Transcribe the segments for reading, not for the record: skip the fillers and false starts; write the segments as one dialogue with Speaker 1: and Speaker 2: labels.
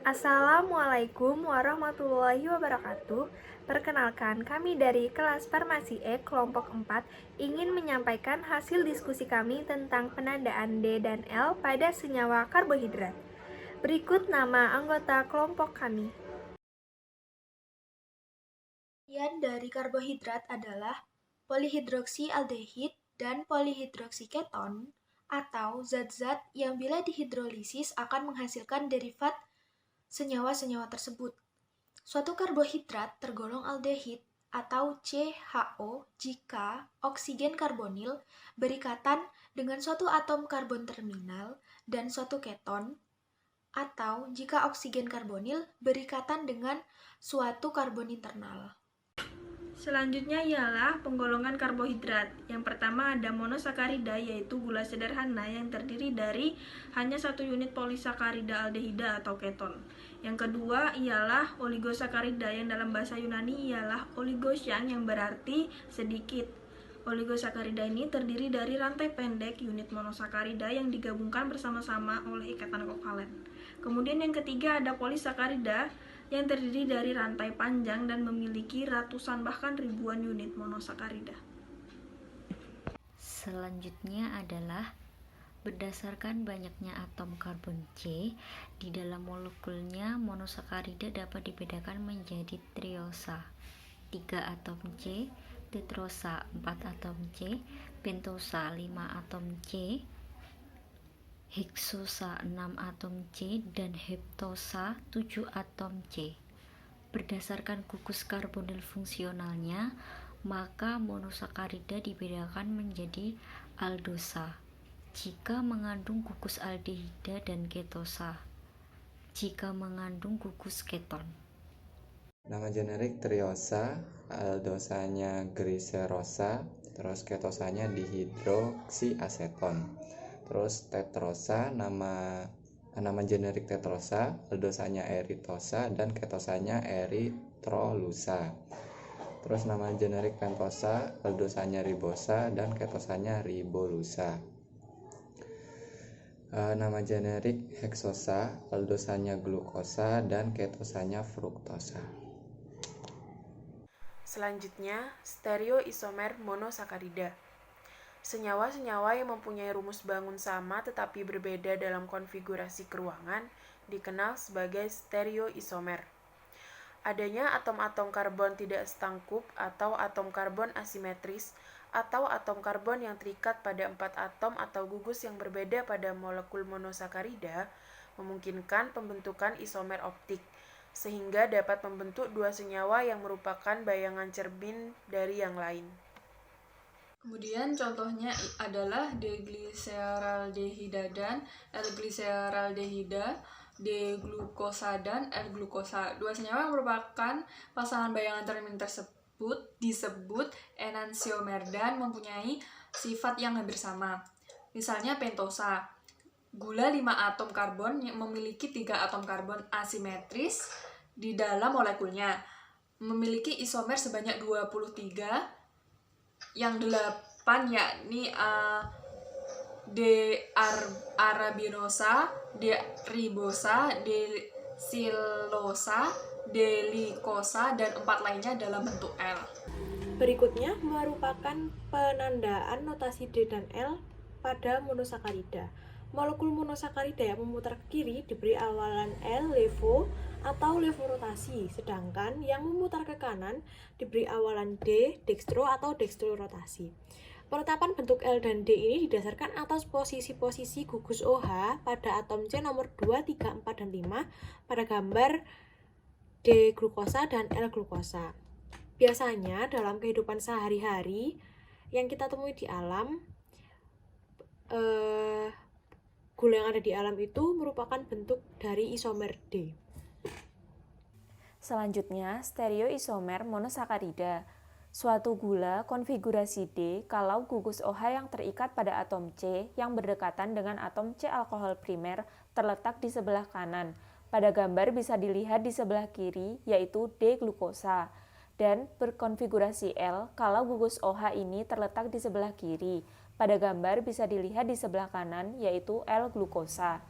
Speaker 1: Assalamualaikum warahmatullahi wabarakatuh. Perkenalkan, kami dari kelas Farmasi E kelompok 4 ingin menyampaikan hasil diskusi kami tentang penandaan D dan L pada senyawa karbohidrat. Berikut nama anggota kelompok kami. Bagian dari karbohidrat adalah polihidroksialdehid dan polihidroksiketon atau zat-zat yang bila dihidrolisis akan menghasilkan derivat senyawa-senyawa tersebut. Suatu karbohidrat tergolong aldehid atau CHO jika oksigen karbonil berikatan dengan suatu atom karbon terminal dan suatu keton, atau jika oksigen karbonil berikatan dengan suatu karbon internal. Selanjutnya ialah penggolongan karbohidrat. Yang pertama ada monosakarida, yaitu gula sederhana yang terdiri dari hanya satu unit polisakarida aldehida atau keton. Yang kedua ialah oligosakarida, yang dalam bahasa Yunani ialah oligosian, yang berarti sedikit. Oligosakarida ini terdiri dari rantai pendek unit monosakarida yang digabungkan bersama-sama oleh ikatan kovalen. Kemudian yang ketiga ada polisakarida yang terdiri dari rantai panjang dan memiliki ratusan bahkan ribuan unit monosakarida.
Speaker 2: Selanjutnya adalah berdasarkan banyaknya atom karbon C di dalam molekulnya, monosakarida dapat dibedakan menjadi triosa 3 atom C, tetrosa 4 atom C, pentosa 5 atom C, heksosa 6 atom C, dan heptosa 7 atom C. Berdasarkan gugus karbonil fungsionalnya, maka monosakarida dibedakan menjadi aldosa jika mengandung gugus aldehida dan ketosa jika mengandung gugus keton.
Speaker 3: Nama generik triosa, aldosanya gliserosa, terus ketosanya dihidroksiaseton. Terus tetrosa, nama generik tetrosa, aldosanya eritosa dan ketosanya eritrolusa. Terus nama generik pentosa, aldosanya ribosa dan ketosanya ribolusa. Nama generik heksosa, aldosanya glukosa dan ketosanya fruktosa.
Speaker 4: Selanjutnya, stereoisomer monosakarida. Senyawa-senyawa yang mempunyai rumus bangun sama tetapi berbeda dalam konfigurasi keruangan dikenal sebagai stereoisomer. Adanya atom-atom karbon tidak setangkup atau atom karbon asimetris atau atom karbon yang terikat pada 4 atom atau gugus yang berbeda pada molekul monosakarida memungkinkan pembentukan isomer optik, sehingga dapat membentuk dua senyawa yang merupakan bayangan cermin dari yang lain.
Speaker 5: Kemudian contohnya adalah D-gliseraldehida dan L-gliseraldehida, D-glukosa dan L-glukosa. Dua senyawa yang merupakan pasangan bayangan termin tersebut disebut enantiomer dan mempunyai sifat yang hampir sama. Misalnya pentosa, gula 5 atom karbon yang memiliki 3 atom karbon asimetris di dalam molekulnya, memiliki isomer sebanyak 23, yang 8 yakni D-arabinosa, D-ribosa, D-silosa, D-likosa, dan 4 lainnya dalam bentuk L.
Speaker 1: Berikutnya merupakan penandaan notasi D dan L pada monosakarida. Molekul monosakarida yang memutar ke kiri diberi awalan L levo atau levorotasi, sedangkan yang memutar ke kanan diberi awalan D dextro atau dextrorotasi. Penetapan bentuk L dan D ini didasarkan atas posisi-posisi gugus OH pada atom C nomor 2, 3, 4, dan 5 pada gambar D glukosa dan L glukosa. Biasanya dalam kehidupan sehari-hari yang kita temui di alam, gula yang ada di alam itu merupakan bentuk dari isomer D.
Speaker 6: Selanjutnya, stereoisomer monosakarida. Suatu gula konfigurasi D kalau gugus OH yang terikat pada atom C yang berdekatan dengan atom C alkohol primer terletak di sebelah kanan. Pada gambar bisa dilihat di sebelah kiri, yaitu D-glukosa. Dan berkonfigurasi L kalau gugus OH ini terletak di sebelah kiri. Pada gambar bisa dilihat di sebelah kanan, yaitu L-glukosa.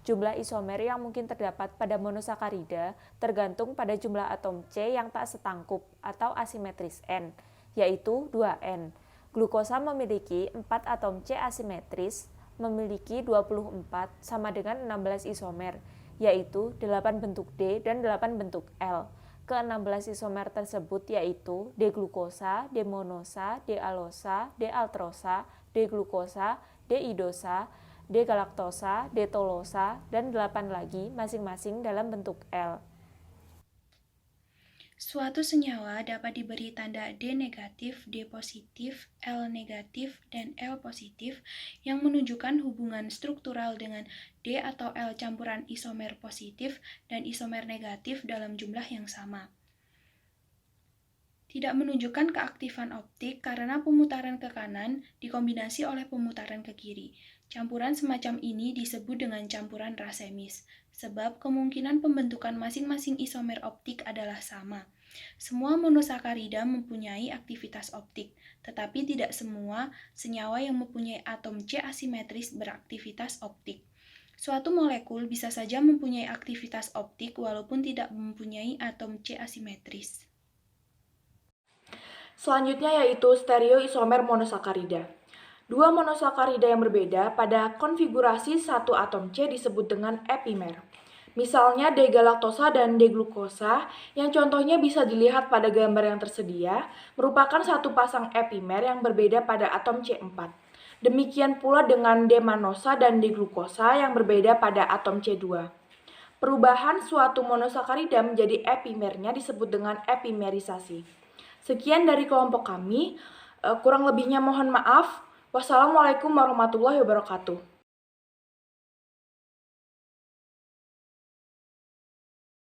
Speaker 6: Jumlah isomer yang mungkin terdapat pada monosakarida tergantung pada jumlah atom C yang tak setangkup atau asimetris N, yaitu 2N. Glukosa memiliki 4 atom C asimetris, memiliki 24 sama dengan 16 isomer, yaitu 8 bentuk D dan 8 bentuk L. Ke-16 isomer tersebut yaitu D-glukosa, D-monosa, D-alosa, D-altrosa, D-glukosa, D-idosa, D-galaktosa, D-tolosa, dan 8 lagi masing-masing dalam bentuk L.
Speaker 1: Suatu senyawa dapat diberi tanda D negatif, D positif, L negatif, dan L positif yang menunjukkan hubungan struktural dengan D atau L campuran isomer positif dan isomer negatif dalam jumlah yang sama. Tidak menunjukkan keaktifan optik karena pemutaran ke kanan dikombinasi oleh pemutaran ke kiri. Campuran semacam ini disebut dengan campuran rasemis, sebab kemungkinan pembentukan masing-masing isomer optik adalah sama. Semua monosakarida mempunyai aktivitas optik, tetapi tidak semua senyawa yang mempunyai atom C asimetris beraktivitas optik. Suatu molekul bisa saja mempunyai aktivitas optik walaupun tidak mempunyai atom C asimetris.
Speaker 7: Selanjutnya yaitu stereoisomer monosakarida. Dua monosakarida yang berbeda pada konfigurasi satu atom C disebut dengan epimer. Misalnya D-galaktosa dan D-glukosa, yang contohnya bisa dilihat pada gambar yang tersedia, merupakan satu pasang epimer yang berbeda pada atom C4. Demikian pula dengan D-manosa dan D-glukosa yang berbeda pada atom C2. Perubahan suatu monosakarida menjadi epimernya disebut dengan epimerisasi. Sekian dari kelompok kami, kurang lebihnya mohon maaf. Wassalamualaikum warahmatullahi wabarakatuh.